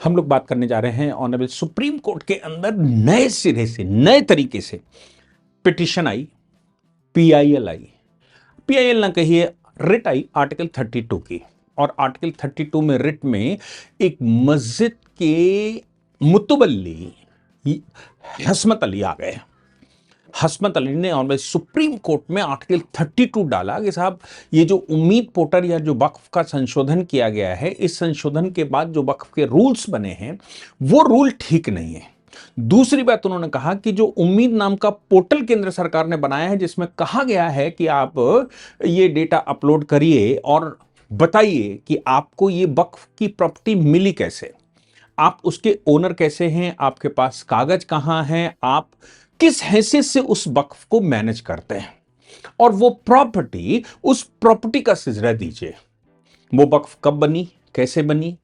हम लोग बात करने जा रहे हैं ऑनरेबल सुप्रीम कोर्ट के अंदर नए सिरे से नए तरीके से पिटिशन आई, पीआईएल आई। पीआईएल ना कहिए, रिट आई आर्टिकल 32 की। और आर्टिकल 32 में रिट में एक मस्जिद के मुतवल्ली हस्मत अली आ गए। हस्मत अली ने ऑनरेबल सुप्रीम कोर्ट में आर्टिकल 32 डाला कि साहब ये जो उम्मीद पोर्टल या जो वक्फ का संशोधन किया गया है, इस संशोधन के बाद जो वक्फ के रूल्स बने हैं वो रूल ठीक नहीं है। दूसरी बात उन्होंने कहा कि जो उम्मीद नाम का पोर्टल केंद्र सरकार ने बनाया है, जिसमें कहा गया है कि आप ये डेटा अपलोड करिए और बताइए कि आपको ये वक्फ की प्रॉपर्टी मिली कैसे, आप उसके ओनर कैसे हैं, आपके पास कागज कहां हैं, आप किस हैसियत से उस वक्फ को मैनेज करते हैं, और वो प्रॉपर्टी, उस प्रॉपर्टी का सिजरा दीजिए। वो वक्फ कब बनी, कैसे बनी,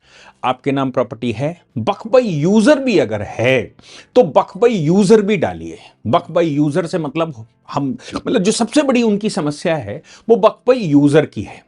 आपके नाम प्रॉपर्टी है, वक्फ बाय यूजर भी अगर है तो वक्फ बाय यूजर भी डालिए। वक्फ बाय यूजर से मतलब मतलब जो सबसे बड़ी उनकी समस्या है वो वक्फ बाय यूजर की है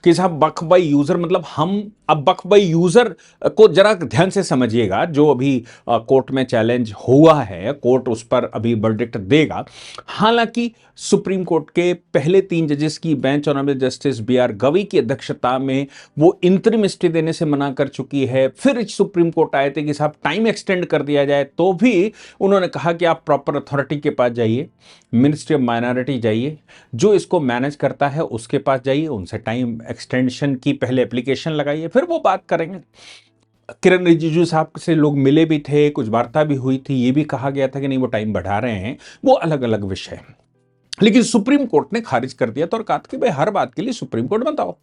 कि साहब वक्फ बाय यूजर मतलब हम अब वक्फ बाय यूजर को जरा ध्यान से समझिएगा। जो अभी कोर्ट में चैलेंज हुआ है, कोर्ट उस पर अभी वर्डिक्ट देगा। हालांकि सुप्रीम कोर्ट के पहले 3 जजेस की bench honourable justice B R. Gavai की अध्यक्षता में वो इंतरिम स्टे देने से मना कर चुकी है। फिर सुप्रीम कोर्ट आए थे कि साहब टाइम एक्सटेंड कर दिया जाए, तो भी उन्होंने कहा कि आप प्रॉपर अथॉरिटी के पास जाइए, मिनिस्ट्री ऑफ माइनॉरिटी जाइए, जो इसको मैनेज करता है उसके पास जाइए, उनसे टाइम एक्सटेंशन की पहले एप्लीकेशन लगाइए, फिर वो बात करेंगे। किरण रिजिजू साहब से लोग मिले भी थे, कुछ वार्ता भी हुई थी, ये भी कहा गया था कि नहीं वो टाइम बढ़ा रहे हैं, वो अलग अलग विषय है। लेकिन सुप्रीम कोर्ट ने खारिज कर दिया था और कहा कि भाई हर बात के लिए सुप्रीम कोर्ट बताओ,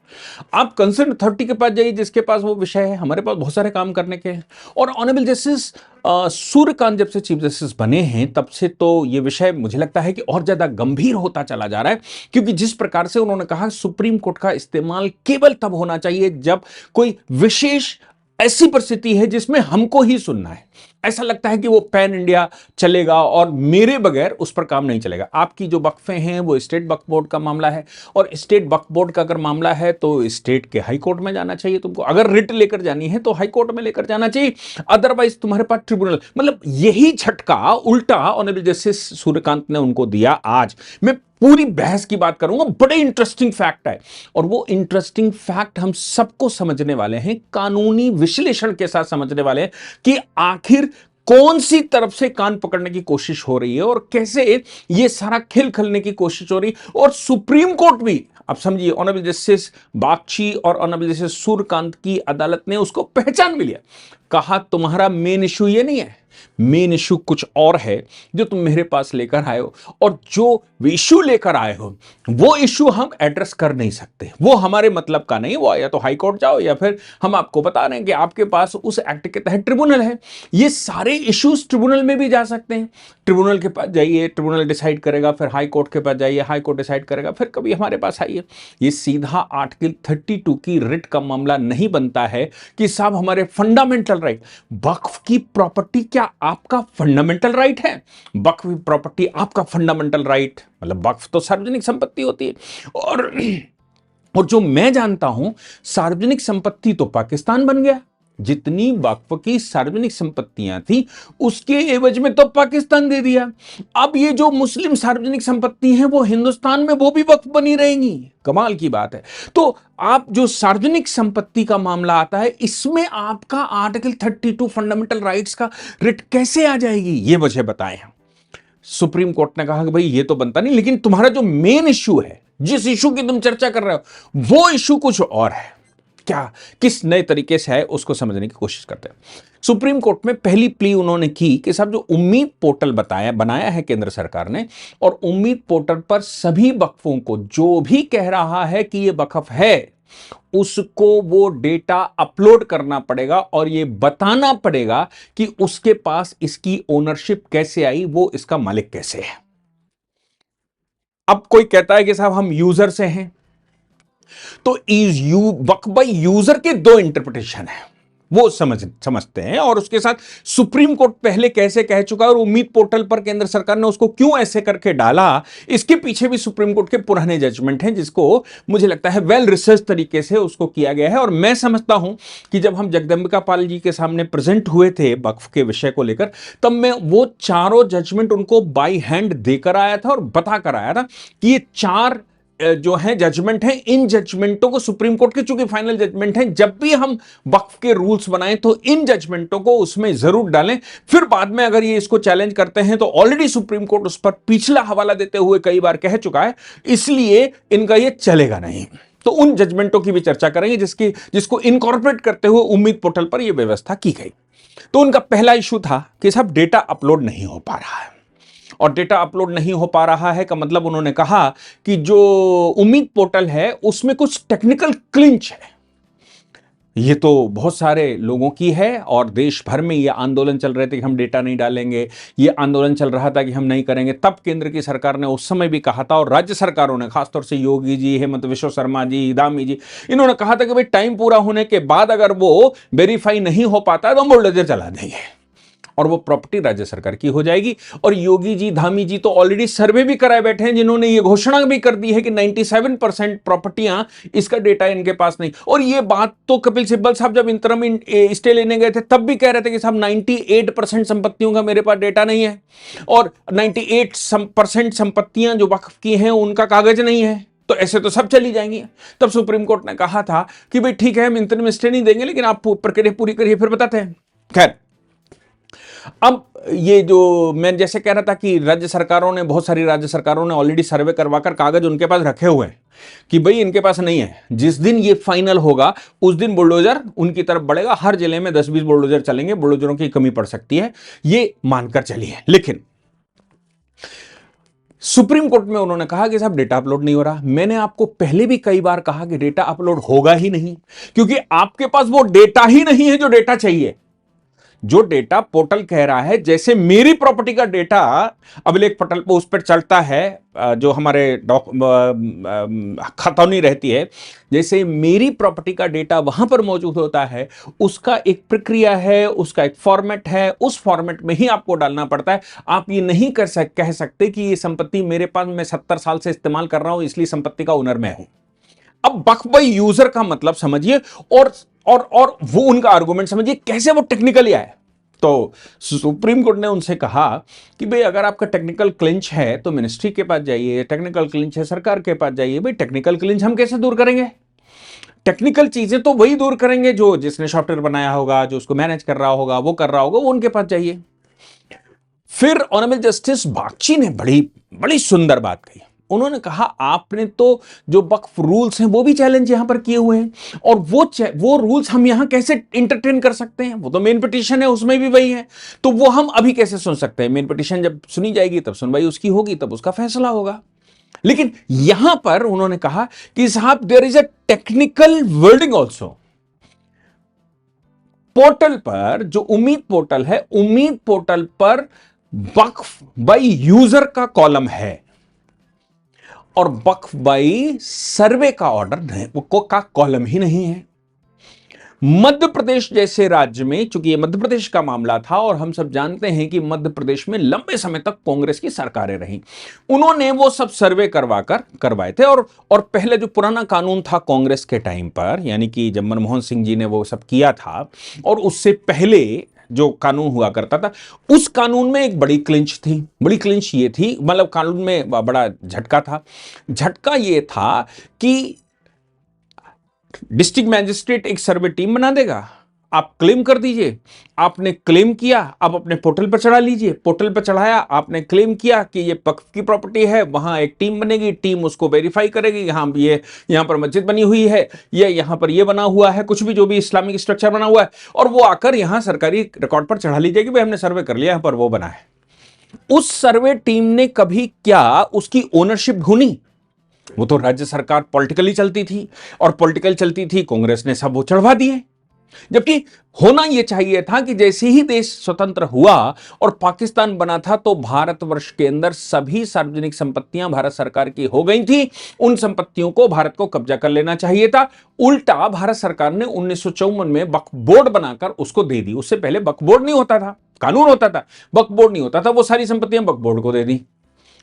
आप कंसर्न अथॉरिटी के पास जाइए जिसके पास वो विषय है, हमारे पास बहुत सारे काम करने के हैं। और ऑनरेबल जस्टिस सूर्यकांत जब से चीफ जस्टिस बने हैं तब से तो ये विषय मुझे लगता है कि और ज्यादा गंभीर होता चला जा रहा है, क्योंकि जिस प्रकार से उन्होंने कहा सुप्रीम कोर्ट का इस्तेमाल केवल तब होना चाहिए जब कोई विशेष ऐसी परिस्थिति है जिसमें हमको ही सुनना है। ऐसा लगता है कि वो पैन इंडिया चलेगा और मेरे बगैर उस पर काम नहीं चलेगा। आपकी जो वक्फे हैं वो स्टेट वक्फ बोर्ड का मामला है, और स्टेट वक्फ बोर्ड का अगर मामला है तो स्टेट के हाई कोर्ट में जाना चाहिए तुमको। अगर रिट लेकर जानी है तो हाई कोर्ट में लेकर जाना चाहिए, अदरवाइज तुम्हारे पास ट्रिब्यूनल। मतलब यही झटका उल्टा ऑनरेबल जस्टिस सूर्यकांत ने उनको दिया। आज मैं पूरी बहस की बात करूंगा, बड़े इंटरेस्टिंग फैक्ट है, और वो इंटरेस्टिंग फैक्ट हम सबको समझने वाले हैं, कानूनी विश्लेषण के साथ समझने वाले हैं कि आखिर कौन सी तरफ से कान पकड़ने की कोशिश हो रही है और कैसे ये सारा खेल खेलने की कोशिश हो रही है। और सुप्रीम कोर्ट भी, अब समझिए, ऑनरेबल जस्टिस बागची और ऑनरेबल जस्टिस सूर्यकांत की अदालत ने उसको पहचान भी लिया। कहा तुम्हारा मेन इशू ये नहीं है, मेन इशू कुछ और है जो तुम मेरे पास लेकर आए हो, और जो इशू लेकर आए हो वो इशू हम एड्रेस कर नहीं सकते, वो हमारे मतलब का नहीं। वो या तो हाई कोर्ट जाओ या फिर हम आपको बता रहे हैं कि आपके पास उस एक्ट के तहत ट्रिब्यूनल है, ये सारे इश्यूज ट्रिब्यूनल में भी जा सकते हैं। ट्रिब्यूनल के पास जाइए, ट्रिब्यूनल डिसाइड करेगा, फिर हाई कोर्ट के पास जाइए, हाई कोर्ट डिसाइड करेगा, फिर कभी हमारे पास आइए। ये सीधा आर्टिकल 32 की रिट का मामला नहीं बनता है कि साहब हमारे फंडामेंटल राइट, वक्फ की प्रॉपर्टी क्या आपका फंडामेंटल राइट है? वक्फ की प्रॉपर्टी आपका फंडामेंटल राइट, मतलब वक्फ तो सार्वजनिक संपत्ति होती है। और जो मैं जानता हूं, सार्वजनिक संपत्ति तो पाकिस्तान बन गया। जितनी वक्फ की सार्वजनिक संपत्तियां थी उसके एवज में तो पाकिस्तान दे दिया। अब ये जो मुस्लिम सार्वजनिक संपत्ति हैं वो हिंदुस्तान में वो भी वक्फ बनी रहेंगी। कमाल की बात है। तो आप जो सार्वजनिक संपत्ति का मामला आता है, इसमें आपका आर्टिकल 32 फंडामेंटल राइट्स का रिट कैसे आ जाएगी, ये मुझे बताएं। सुप्रीम कोर्ट ने कहा कि भाई ये तो बनता नहीं, लेकिन तुम्हारा जो मेन इश्यू है, जिस इशू की तुम चर्चा कर रहे हो, वो इशू कुछ और है। क्या, किस नए तरीके से है उसको समझने की कोशिश करते हैं। सुप्रीम कोर्ट में पहली प्ली उन्होंने की कि साहब जो उम्मीद पोर्टल बनाया है केंद्र सरकार ने, और उम्मीद पोर्टल पर सभी वक्फों को जो भी कह रहा है कि ये वक्फ है उसको वो डेटा अपलोड करना पड़ेगा और ये बताना पड़ेगा कि उसके पास इसकी ओनरशिप कैसे आई, वो इसका मालिक कैसे है। अब कोई कहता है कि साहब हम यूजर से हैं, तो वक्फ बाय यूजर के 2 इंटरप्रिटेशन है। वो समझते हैं। और उसके साथ सुप्रीम कोर्ट पहले कैसे कह चुका है और उम्मीद पोर्टल पर केंद्र सरकार ने उसको क्यों ऐसे करके डाला, इसके पीछे भी सुप्रीम कोर्ट के पुराने जजमेंट हैं, जिसको मुझे लगता है वेल रिसर्च तरीके से उसको किया गया है। और मैं समझता हूं कि जब हम जगदंबिका पाल जी के सामने प्रेजेंट हुए थे वक्फ के विषय को लेकर, तब मैं वो चारों जजमेंट उनको बाई हैंड देकर आया था और बता कर आया था कि ये चार जो है जजमेंट है, इन जजमेंटों को सुप्रीम कोर्ट के चूंकि फाइनल जजमेंट है, जब भी हम वक्फ के रूल्स बनाएं तो इन जजमेंटों को उसमें जरूर डालें। फिर बाद में अगर ये इसको चैलेंज करते हैं तो ऑलरेडी सुप्रीम कोर्ट उस पर पिछला हवाला देते हुए कई बार कह चुका है, इसलिए इनका ये चलेगा नहीं। तो उन जजमेंटों की भी चर्चा करेंगे जिसको इनकॉर्पोरेट करते हुए उम्मीद पोर्टल पर यह व्यवस्था की गई। तो उनका पहला इशू था कि साहब डेटा अपलोड नहीं हो पा रहा है। और डेटा अपलोड नहीं हो पा रहा है का मतलब उन्होंने कहा कि जो उम्मीद पोर्टल है उसमें कुछ टेक्निकल क्लिंच है। ये तो बहुत सारे लोगों की है और देश भर में ये आंदोलन चल रहे थे कि हम डेटा नहीं डालेंगे, ये आंदोलन चल रहा था कि हम नहीं करेंगे। तब केंद्र की सरकार ने उस समय भी कहा था और राज्य सरकारों ने, खासतौर से योगी जी, हेमंत विश्व शर्मा जी, धामी जी, इन्होंने कहा था कि भाई टाइम पूरा होने के बाद अगर वो वेरीफाई नहीं हो पाता है तो हम बुलडोजर चला देंगे और वो प्रॉपर्टी राज्य सरकार की हो जाएगी। और योगी जी, धामी जी तो ऑलरेडी सर्वे भी कराए बैठे हैं, जिन्होंने ये घोषणा भी कर दी है कि 97% प्रॉपर्टियां, इसका डेटा इनके पास नहीं। और ये बात तो कपिल सिब्बल साहब जब इंतरम स्टे लेने गए थे तब भी कह रहे थे कि साहब 98% संपत्तियों का मेरे पास डेटा नहीं है और 98% संपत्तियां जो वक्फ की हैं उनका कागज नहीं है, तो ऐसे तो सब चली जाएंगी। तब सुप्रीम कोर्ट ने कहा था कि भाई ठीक है, हम इंतरम स्टे नहीं देंगे, लेकिन आप प्रक्रिया पूरी करिए फिर बताते हैं। खैर, अब ये जो मैं जैसे कह रहा था कि राज्य सरकारों ने, बहुत सारी राज्य सरकारों ने ऑलरेडी सर्वे करवाकर कागज उनके पास रखे हुए हैं कि भाई इनके पास नहीं है। जिस दिन ये फाइनल होगा उस दिन बुलडोजर उनकी तरफ बढ़ेगा, हर जिले में 10-20 बुलडोजर चलेंगे, बुलडोजरों की कमी पड़ सकती है, ये मानकर चलिए। लेकिन सुप्रीम कोर्ट में उन्होंने कहा कि साहब डेटा अपलोड नहीं हो रहा। मैंने आपको पहले भी कई बार कहा कि डेटा अपलोड होगा ही नहीं, क्योंकि आपके पास वो डेटा ही नहीं है जो डेटा चाहिए। जो डेटा पोर्टल कह रहा है, जैसे मेरी प्रॉपर्टी का डेटा अभिलेख पटल पर उस पर चलता है, जो हमारे खतौनी रहती है, जैसे मेरी प्रॉपर्टी का डेटा वहां पर मौजूद होता है, उसका एक प्रक्रिया है, उसका एक फॉर्मेट है, उस फॉर्मेट में ही आपको डालना पड़ता है। आप ये नहीं कह सकते कि ये संपत्ति मेरे पास, मैं 70 साल से इस्तेमाल कर रहा हूं इसलिए संपत्ति का ओनर मैं हूं। अब वक्फ बाय यूजर का मतलब समझिए और वो उनका आर्गुमेंट समझिए कैसे वो टेक्निकली आए। तो सुप्रीम कोर्ट ने उनसे कहा कि भाई अगर आपका टेक्निकल क्लिंच है तो मिनिस्ट्री के पास जाइए, टेक्निकल क्लिंच है सरकार के पास जाइए। भाई टेक्निकल क्लिंच हम कैसे दूर करेंगे? टेक्निकल चीजें तो वही दूर करेंगे जो जिसने सॉफ्टवेयर बनाया होगा, जो उसको मैनेज कर रहा होगा, वो कर रहा होगा, वो उनके पास जाइए। फिर ऑनरेबल जस्टिस बागची ने बड़ी सुंदर बात कही। उन्होंने कहा आपने तो जो वक्फ रूल्स हैं वो भी चैलेंज यहां पर किए हुए हैं और वो रूल्स हम यहां कैसे इंटरटेन कर सकते हैं? वो तो मेन पिटीशन है, उसमें भी वही है, तो वो हम अभी कैसे सुन सकते हैं? मेन पिटीशन जब सुनी जाएगी तब सुनवाई उसकी होगी, तब उसका फैसला होगा। लेकिन यहां पर उन्होंने कहा कि साहब there is a technical wording also. Portal पर जो उम्मीद पोर्टल है, उम्मीद पोर्टल पर वक्फ बाय यूजर का कॉलम है और वक्फ बाय सर्वे का ऑर्डर का कॉलम ही नहीं है। मध्य प्रदेश जैसे राज्य में, चूंकि यह मध्य प्रदेश का मामला था और हम सब जानते हैं कि मध्य प्रदेश में लंबे समय तक कांग्रेस की सरकारें रहीं, उन्होंने वो सब सर्वे करवाए थे। और पहले जो पुराना कानून था कांग्रेस के टाइम पर, यानी कि जब मनमोहन सिंह जी ने वो सब किया था, और उससे पहले जो कानून हुआ करता था, उस कानून में एक बड़ी क्लिंच थी। बड़ी क्लिंच ये थी, मतलब कानून में बड़ा झटका था। झटका ये था कि डिस्ट्रिक्ट मैजिस्ट्रेट एक सर्वे टीम बना देगा, आप क्लेम कर दीजिए, आपने क्लेम किया, आप अपने पोर्टल पर चढ़ा लीजिए। पोर्टल पर चढ़ाया, आपने क्लेम किया कि ये वक्फ की प्रॉपर्टी है, वहां एक टीम बनेगी, टीम उसको वेरीफाई करेगी, यहाँ पर मस्जिद बनी हुई है, ये यहाँ पर ये बना हुआ है, कुछ भी जो भी इस्लामिक स्ट्रक्चर बना हुआ है, और वो आकर यहाँ सरकारी रिकॉर्ड पर चढ़ा लीजिएगी, भाई हमने सर्वे कर लिया, यहाँ पर वो बना है। उस सर्वे टीम ने कभी क्या उसकी ओनरशिप ढूंढी? वो तो राज्य सरकार पॉलिटिकली चलती थी, और पॉलिटिकल चलती थी, कांग्रेस ने सब वो चढ़वा दिए। जबकि होना यह चाहिए था कि जैसे ही देश स्वतंत्र हुआ और पाकिस्तान बना था तो भारतवर्ष के अंदर सभी सार्वजनिक संपत्तियां भारत सरकार की हो गई थी। उन संपत्तियों को भारत को कब्जा कर लेना चाहिए था। उल्टा भारत सरकार ने 1954 में वक्फ बोर्ड बनाकर उसको दे दी। उससे पहले वक्फ बोर्ड नहीं होता था, कानून होता था, वक्फ बोर्ड नहीं होता था। वो सारी संपत्तियां वक्फ बोर्ड को दे दी,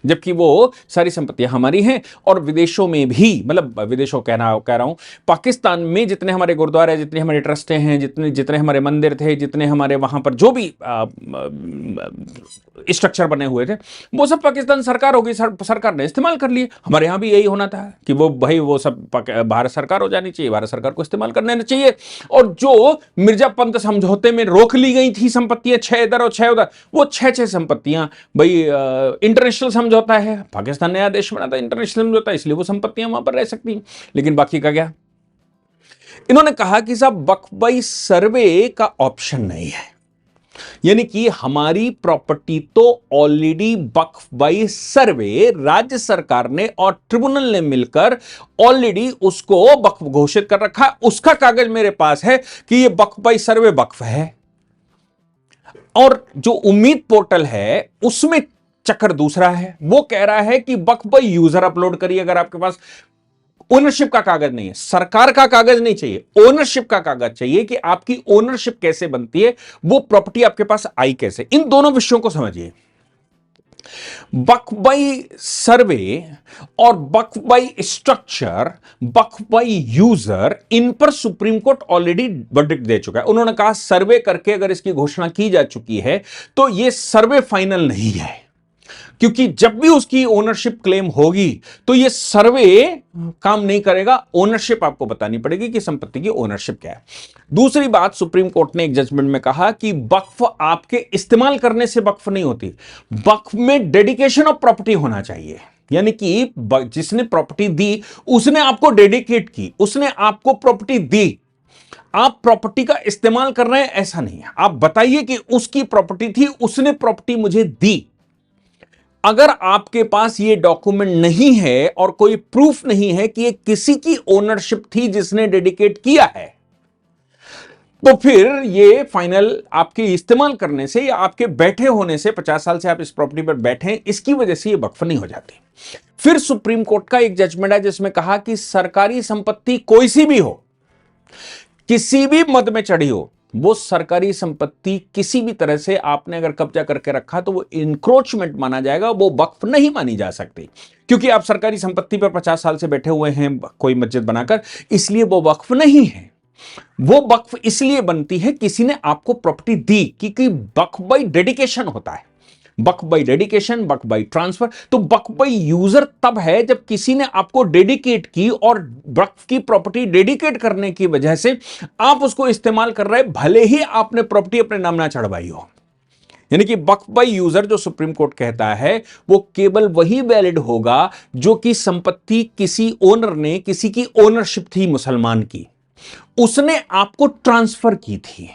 जबकि वो सारी संपत्तियां हमारी हैं। और विदेशों में भी, मतलब विदेशों कह रहा हूं, पाकिस्तान में जितने हमारे गुरुद्वारे, जितने हमारे ट्रस्टें हैं, जितने हमारे मंदिर थे, जितने हमारे वहां पर जो भी स्ट्रक्चर बने हुए थे, वो सब पाकिस्तान सरकार होगी, सरकार ने इस्तेमाल कर लिए। हमारे यहां भी यही होना था कि वो भाई वो सब भारत सरकार हो जानी चाहिए, भारत सरकार को इस्तेमाल करना चाहिए। और जो मिर्जापंत समझौते में रोक ली गई थी संपत्तियां, 6 इधर और 6 उधर, वो 6 संपत्तियां भाई इंटरनेशनल समझौता है, पाकिस्तान नया देश बना था, इंटरनेशनल समझौता, इसलिए वो संपत्तियां वहां पर रह सकती हैं। लेकिन बाकी का क्या? इन्होंने कहा कि साहब वक्फ बाई सर्वे का ऑप्शन नहीं है, यानी कि हमारी प्रॉपर्टी तो ऑलरेडी वक्फ बाई सर्वे राज्य सरकार ने और ट्रिब्यूनल ने मिलकर ऑलरेडी उसको वक्फ घोषित कर रखा है। उसका कागज मेरे पास है कि ये वक्फ बाई सर्वे वक्फ है। और जो उम्मीद पोर्टल है उसमें चक्कर दूसरा है, वो कह रहा है कि वक्फ बाई यूजर अपलोड करिए। अगर आपके पास ओनरशिप का कागज नहीं है, सरकार का कागज नहीं चाहिए, ओनरशिप का कागज चाहिए कि आपकी ओनरशिप कैसे बनती है, वो प्रॉपर्टी आपके पास आई कैसे। इन दोनों विषयों को समझिए। वक्फ बाई सर्वे और Waqf by structure, Waqf by user, इन पर सुप्रीम कोर्ट ऑलरेडी वर्डिक्ट दे चुका है। उन्होंने कहा सर्वे करके अगर इसकी घोषणा की जा चुकी है तो यह सर्वे फाइनल नहीं है, क्योंकि जब भी उसकी ओनरशिप क्लेम होगी तो यह सर्वे काम नहीं करेगा। ओनरशिप आपको बतानी पड़ेगी कि संपत्ति की ओनरशिप क्या है। दूसरी बात, सुप्रीम कोर्ट ने एक जजमेंट में कहा कि वक्फ आपके इस्तेमाल करने से वक्फ नहीं होती, वक्फ में डेडिकेशन ऑफ प्रॉपर्टी होना चाहिए। यानी कि जिसने प्रॉपर्टी दी उसने आपको डेडिकेट की, उसने आपको प्रॉपर्टी दी, आप प्रॉपर्टी का इस्तेमाल कर रहे हैं ऐसा नहीं है। आप बताइए कि उसकी प्रॉपर्टी थी, उसने प्रॉपर्टी मुझे दी। अगर आपके पास ये डॉक्यूमेंट नहीं है और कोई प्रूफ नहीं है कि ये किसी की ओनरशिप थी जिसने डेडिकेट किया है, तो फिर ये फाइनल आपके इस्तेमाल करने से या आपके बैठे होने से, 50 साल से आप इस प्रॉपर्टी पर बैठे हैं, इसकी वजह से ये वक्फ नहीं हो जाती। फिर सुप्रीम कोर्ट का एक जजमेंट है जिसमें कहा कि सरकारी संपत्ति कोई सी भी हो, किसी भी मद में चढ़ी हो, वो सरकारी संपत्ति किसी भी तरह से आपने अगर कब्जा करके रखा तो वो इंक्रोचमेंट माना जाएगा, वो वक्फ नहीं मानी जा सकती। क्योंकि आप सरकारी संपत्ति पर 50 साल से बैठे हुए हैं कोई मस्जिद बनाकर, इसलिए वो वक्फ नहीं है। वो वक्फ इसलिए बनती है किसी ने आपको प्रॉपर्टी दी, क्योंकि वक्फ बाई डेडिकेशन होता है, Waqf by dedication, Waqf by transfer. तो वक्फ बाई यूजर तब है जब किसी ने आपको डेडिकेट की और वक्फ की प्रॉपर्टी डेडिकेट करने की वजह से आप उसको इस्तेमाल कर रहे, भले ही आपने प्रॉपर्टी अपने नाम ना चढ़वाई हो। यानी कि वक्फ बाई यूजर जो सुप्रीम कोर्ट कहता है वो केवल वही वैलिड होगा जो कि संपत्ति किसी ओनर ने, किसी की ओनरशिप थी मुसलमान की, उसने आपको ट्रांसफर की थी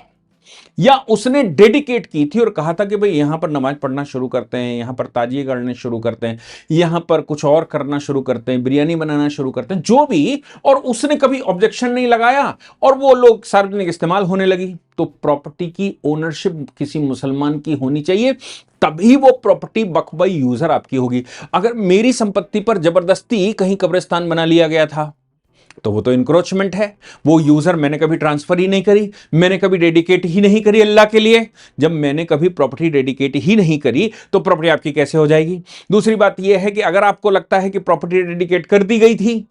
या उसने डेडिकेट की थी और कहा था कि भाई यहां पर नमाज पढ़ना शुरू करते हैं, यहां पर ताजिए करने शुरू करते हैं, यहां पर कुछ और करना शुरू करते हैं, बिरयानी बनाना शुरू करते हैं, जो भी, और उसने कभी ऑब्जेक्शन नहीं लगाया और वो लोग सार्वजनिक इस्तेमाल होने लगी। तो प्रॉपर्टी की ओनरशिप किसी मुसलमान की होनी चाहिए, तभी वो प्रॉपर्टी वक्फ बाई यूजर आपकी होगी। अगर मेरी संपत्ति पर जबरदस्ती कहीं कब्रिस्तान बना लिया गया था तो वो तो इंक्रोचमेंट है, वो यूजर मैंने कभी ट्रांसफर ही नहीं करी, मैंने कभी डेडिकेट ही नहीं करी अल्लाह के लिए। जब मैंने कभी प्रॉपर्टी डेडिकेट ही नहीं करी तो प्रॉपर्टी आपकी कैसे हो जाएगी? दूसरी बात यह है कि अगर आपको लगता है कि प्रॉपर्टी डेडिकेट कर दी गई थी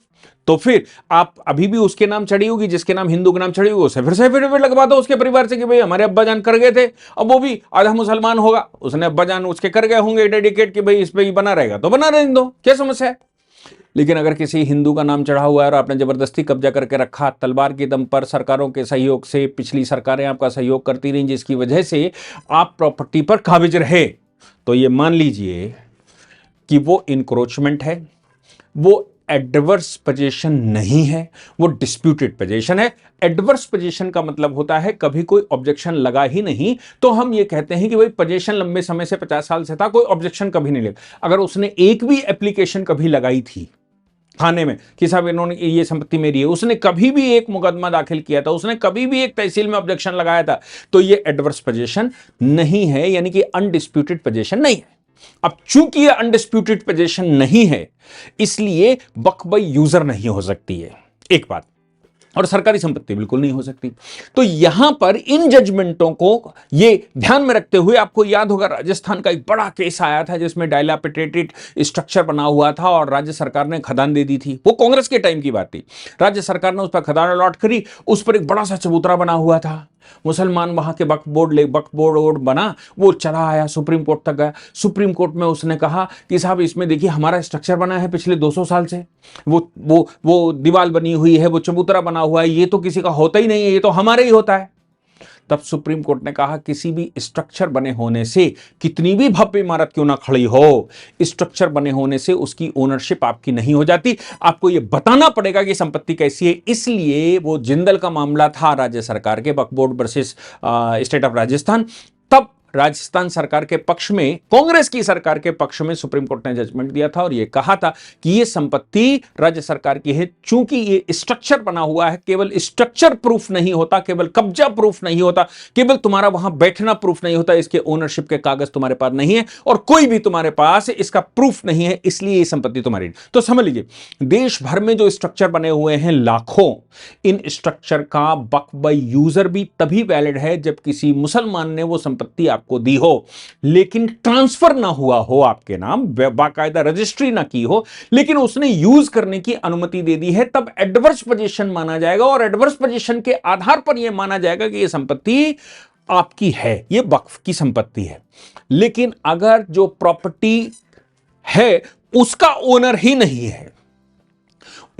तो फिर आप अभी भी उसके नाम चढ़ी होगी, जिसके नाम हिंदू के नाम चढ़ी होगी, उसे फिर सर्टिफिकेट लगवा दो उसके परिवार से कि भाई हमारे अब्बा जान कर गए थे, अब वो भी आधा मुसलमान होगा, उसने अब्बा जान उसके कर गए होंगे डेडिकेट कि भाई इस पे ही बना रहेगा तो बना रहने दो, क्या समस्या है? लेकिन अगर किसी हिंदू का नाम चढ़ा हुआ है और आपने जबरदस्ती कब्जा करके रखा, तलवार के दम पर, सरकारों के सहयोग से, पिछली सरकारें आपका सहयोग करती रहीं जिसकी वजह से आप प्रॉपर्टी पर काबिज रहे, तो ये मान लीजिए कि वो इंक्रोचमेंट है, वो एडवर्स पोजीशन नहीं है, वो डिस्प्यूटेड पोजीशन है। एडवर्स पोजीशन का मतलब होता है कभी कोई ऑब्जेक्शन लगा ही नहीं, तो हम ये कहते हैं कि भाई पोजीशन लंबे समय से 50 साल से था, कोई ऑब्जेक्शन कभी नहीं लगा। अगर उसने एक भी एप्लीकेशन कभी लगाई थी थाने में कि साहब इन्होंने ये संपत्ति मेरी है, उसने कभी भी एक मुकदमा दाखिल किया था, उसने कभी भी एक तहसील में ऑब्जेक्शन लगाया था, तो ये एडवर्स पोजीशन नहीं है, यानी कि अनडिस्प्यूटेड पोजीशन नहीं है। अब चूंकि ये अनडिस्प्यूटेड पोजीशन नहीं है, इसलिए वक्फ बाय यूजर नहीं हो सकती है, एक बात, और सरकारी संपत्ति बिल्कुल नहीं हो सकती। तो यहां पर इन जजमेंटों को ये ध्यान में रखते हुए, आपको याद होगा राजस्थान का एक बड़ा केस आया था जिसमें डायलापिडेटेड स्ट्रक्चर बना हुआ था और राज्य सरकार ने खदान दे दी थी, वो कांग्रेस के टाइम की बात थी। राज्य सरकार ने उस पर खदान अलॉट करी, उस पर एक बड़ा सा चबूतरा बना हुआ था, मुसलमान वहां के वक्फ बोर्ड बना, वो चला आया, सुप्रीम कोर्ट तक गया। सुप्रीम कोर्ट में उसने कहा कि साहब इसमें देखिए हमारा स्ट्रक्चर बना है पिछले 200 साल से, वो दीवार बनी हुई है, वो चबूतरा बना हुआ है, ये तो किसी का होता ही नहीं है, ये तो हमारे ही होता है। तब सुप्रीम कोर्ट ने कहा किसी भी स्ट्रक्चर बने होने से, कितनी भी भव्य इमारत क्यों ना खड़ी हो, स्ट्रक्चर बने होने से उसकी ओनरशिप आपकी नहीं हो जाती, आपको यह बताना पड़ेगा कि संपत्ति कैसी है। इसलिए वो जिंदल का मामला था राज्य सरकार के, Waqf board versus state of Rajasthan, तब राजस्थान सरकार के पक्ष में, कांग्रेस की सरकार के पक्ष में सुप्रीम कोर्ट ने जजमेंट दिया था और यह कहा था कि यह संपत्ति राज्य सरकार की है, चूंकि यह स्ट्रक्चर बना हुआ है, केवल स्ट्रक्चर प्रूफ नहीं होता, केवल कब्जा प्रूफ नहीं होता, केवल तुम्हारा वहां बैठना प्रूफ नहीं होता, इसके ओनरशिप के कागज तुम्हारे पास नहीं है और कोई भी तुम्हारे पास इसका प्रूफ नहीं है, इसलिए यह संपत्ति तुम्हारी। तो समझ लीजिए, देश भर में जो स्ट्रक्चर बने हुए हैं लाखों, इन स्ट्रक्चर का वक्फ बाय यूजर भी तभी वैलिड है जब किसी मुसलमान ने वो संपत्ति आपको दी हो, लेकिन ट्रांसफर ना हुआ हो आपके नाम, बाकायदा रजिस्ट्री ना की हो, लेकिन उसने यूज करने की अनुमति दे दी है, तब एडवर्स पोजीशन माना जाएगा और एडवर्स पोजीशन के आधार पर यह माना जाएगा कि यह संपत्ति आपकी है, यह वक्फ की संपत्ति है। लेकिन अगर जो प्रॉपर्टी है उसका ओनर ही नहीं है,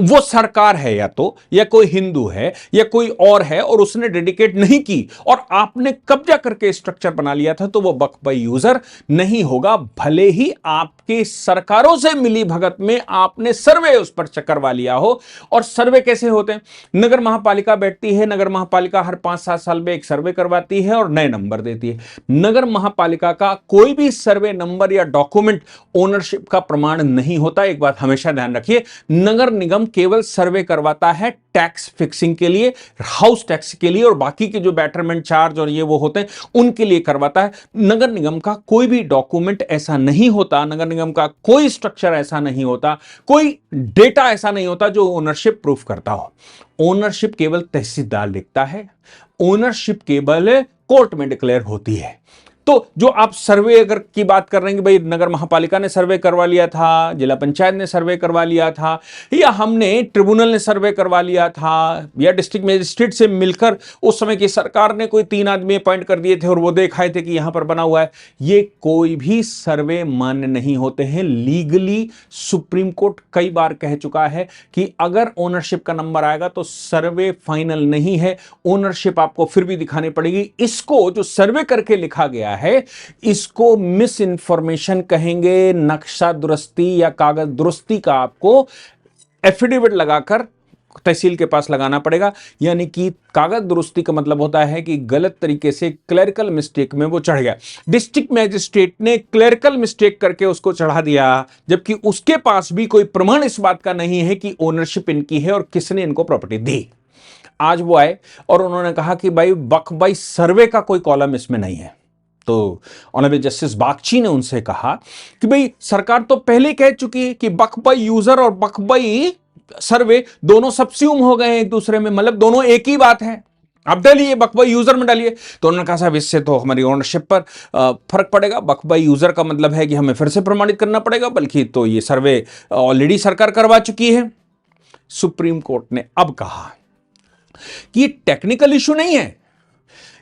वो सरकार है या कोई हिंदू है या कोई और है और उसने डेडिकेट नहीं की और आपने कब्जा करके स्ट्रक्चर बना लिया था, तो वो वक्फ बाय यूजर नहीं होगा, भले ही आपके सरकारों से मिली भगत में आपने सर्वे उस पर करवा लिया हो। और सर्वे कैसे होते हैं? नगर महापालिका बैठती है, नगर महापालिका हर 5-7 साल में एक सर्वे करवाती है और नए नंबर देती है। नगर महापालिका का कोई भी सर्वे नंबर या डॉक्यूमेंट ओनरशिप का प्रमाण नहीं होता। एक बात हमेशा ध्यान रखिए, नगर निगम केवल सर्वे करवाता है टैक्स फिक्सिंग के लिए, हाउस टैक्स के लिए और बाकी के जो बेटरमेंट चार्ज और ये वो होते हैं उनके लिए करवाता है। नगर निगम का कोई भी डॉक्यूमेंट ऐसा नहीं होता, नगर निगम का कोई स्ट्रक्चर ऐसा नहीं होता, कोई डेटा ऐसा नहीं होता जो ओनरशिप प्रूफ करता हो। ओनरशिप केवल तहसीलदार लिखता है, ओनरशिप केवल कोर्ट में डिक्लेयर होती है। तो जो आप सर्वे अगर की बात कर रहे हैं कि भाई नगर महापालिका ने सर्वे करवा लिया था, जिला पंचायत ने सर्वे करवा लिया था, या हमने ट्रिब्यूनल ने सर्वे करवा लिया था, या डिस्ट्रिक्ट मजिस्ट्रेट से मिलकर उस समय की सरकार ने कोई 3 आदमी अपॉइंट कर दिए थे और वो देखाए थे कि यहां पर बना हुआ है, ये कोई भी सर्वे मान्य नहीं होते हैं लीगली। सुप्रीम कोर्ट कई बार कह चुका है कि अगर ओनरशिप का नंबर आएगा तो सर्वे फाइनल नहीं है, ओनरशिप आपको फिर भी दिखानी पड़ेगी। इसको जो सर्वे करके लिखा गया है, इसको मिस इंफॉर्मेशन कहेंगे, नक्शा दुरुस्ती या कागज दुरुस्ती का आपको एफिडेविट लगाकर तहसील के पास लगाना पड़ेगा। यानी कि कागज दुरुस्ती का मतलब होता है कि गलत तरीके से क्लरिकल मिस्टेक में वो चढ़ गया, डिस्ट्रिक्ट मैजिस्ट्रेट ने क्लरिकल मिस्टेक करके उसको चढ़ा दिया, जबकि उसके पास भी कोई प्रमाण इस बात का नहीं है कि ओनरशिप इनकी है और किसने इनको प्रॉपर्टी दी। आज वो आए और उन्होंने कहा कि भाई वक्फ बाय सर्वे का कोई कॉलम इसमें नहीं है। तो ऑनरेबल जस्टिस बागची ने उनसे कहा कि भाई सरकार तो पहले कह चुकी है कि वक्फ बाय यूजर और वक्फ बाय सर्वे दोनों सबस्यूम हो गए हैं एक दूसरे में, मतलब दोनों एक ही बात है, आप डालिए वक्फ बाय यूजर में डालिए। तो उन्होंने कहा साहब इससे तो हमारी ओनरशिप पर फर्क पड़ेगा, वक्फ बाय यूजर का मतलब है कि हमें फिर से प्रमाणित करना पड़ेगा, बल्कि तो ये सर्वे ऑलरेडी सरकार करवा चुकी है। सुप्रीम कोर्ट ने अब कहा कि ये टेक्निकल इशू नहीं है,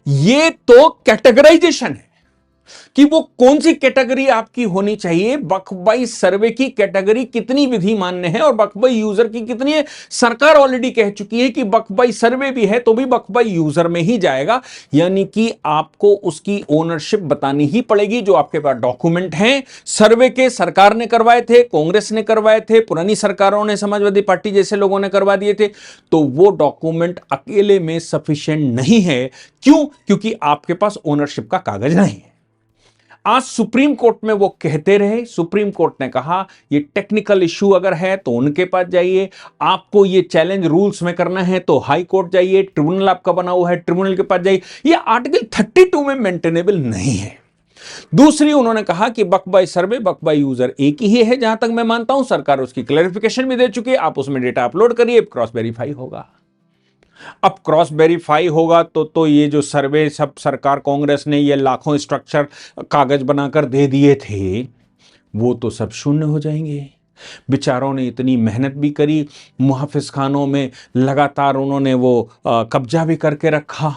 ये तो कैटेगराइजेशन है कि वो कौन सी कैटेगरी आपकी होनी चाहिए। वक्फ बाय सर्वे की कैटेगरी कितनी विधि मान्य है और वक्फ बाय यूजर की कितनी है, सरकार ऑलरेडी कह चुकी है कि वक्फ बाय सर्वे भी है तो भी वक्फ बाय यूजर में ही जाएगा। यानी कि आपको उसकी ओनरशिप बतानी ही पड़ेगी। जो आपके पास डॉक्यूमेंट हैं सर्वे के, सरकार ने करवाए थे, कांग्रेस ने करवाए थे, पुरानी सरकारों ने, समाजवादी पार्टी जैसे लोगों ने करवा दिए थे, तो वो डॉक्यूमेंट अकेले में सफिशिएंट नहीं है। क्यों? क्योंकि आपके पास ओनरशिप का कागज नहीं है। आज सुप्रीम कोर्ट में वो कहते रहे, सुप्रीम कोर्ट ने कहा ये टेक्निकल इश्यू अगर है तो उनके पास जाइए, आपको ये चैलेंज रूल्स में करना है तो हाई कोर्ट जाइए, ट्रिब्यूनल आपका बना हुआ है ट्रिब्यूनल के पास जाइए। ये आर्टिकल 32 में मेंटेनेबल नहीं है। दूसरी उन्होंने कहा कि बक बाय सर्वे बक बाय यूजर एक ही है, जहां तक मैं मानता हूं सरकार उसकी क्लैरिफिकेशन भी दे चुकी है, आप उसमें डेटा अपलोड करिए, क्रॉस वेरीफाई होगा। अब क्रॉस वेरीफाई होगा तो ये जो सर्वे सब सरकार कांग्रेस ने ये लाखों स्ट्रक्चर कागज बनाकर दे दिए थे वो तो सब शून्य हो जाएंगे। बेचारों ने इतनी मेहनत भी करी, मुहाफिज खानों में लगातार उन्होंने वो कब्जा भी करके रखा,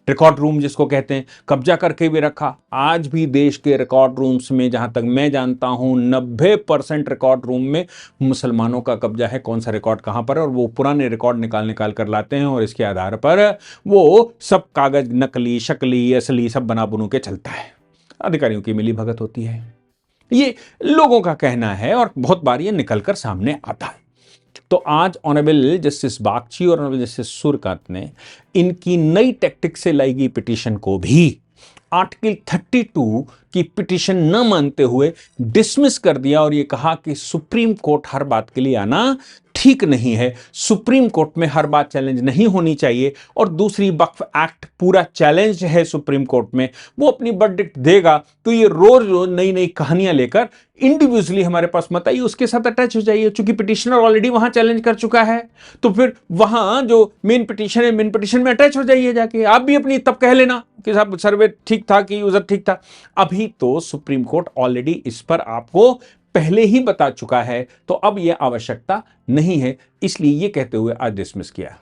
रिकॉर्ड रूम जिसको कहते हैं, कब्जा करके भी रखा। आज भी देश के रिकॉर्ड रूम्स में जहां तक मैं जानता हूं 90% रिकॉर्ड रूम में मुसलमानों का कब्जा है। कौन सा रिकॉर्ड कहां पर है, और वो पुराने रिकॉर्ड निकाल कर लाते हैं और इसके आधार पर वो सब कागज नकली शकली असली सब बना बुनू के चलता है। अधिकारियों की मिली भगत होती है, ये लोगों का कहना है और बहुत बार ये निकलकर सामने आता है। तो आज ऑनरेबल जस्टिस बागची और ऑनरेबल जस्टिस सूर्यकांत ने इनकी नई टैक्टिक से लाई गई पिटीशन को भी आर्टिकल 32 की पिटीशन न मानते हुए डिसमिस कर दिया और यह कहा कि सुप्रीम कोर्ट हर बात के लिए आना ठीक नहीं है, सुप्रीम कोर्ट में हर बात चैलेंज नहीं होनी चाहिए। और दूसरी, वक्फ एक्ट पूरा चैलेंज है सुप्रीम कोर्ट में, वो अपनी वर्डिक्ट देगा तो ये रोज रोज नई नई कहानियां लेकर इंडिविजुअली हमारे पास मत आइए, उसके साथ अटैच हो जाइए। चूंकि पिटिशनर ऑलरेडी वहां चैलेंज कर चुका है तो फिर वहां जो मेन पिटिशन है मेन पिटिशन में अटैच हो जाइए जाके, आप भी अपनी तब कह लेना कि साहब सर्वे ठीक था कि यूजर ठीक था। अभी तो सुप्रीम कोर्ट ऑलरेडी इस पर आपको पहले ही बता चुका है, तो अब यह आवश्यकता नहीं है, इसलिए यह कहते हुए आज डिसमिस किया।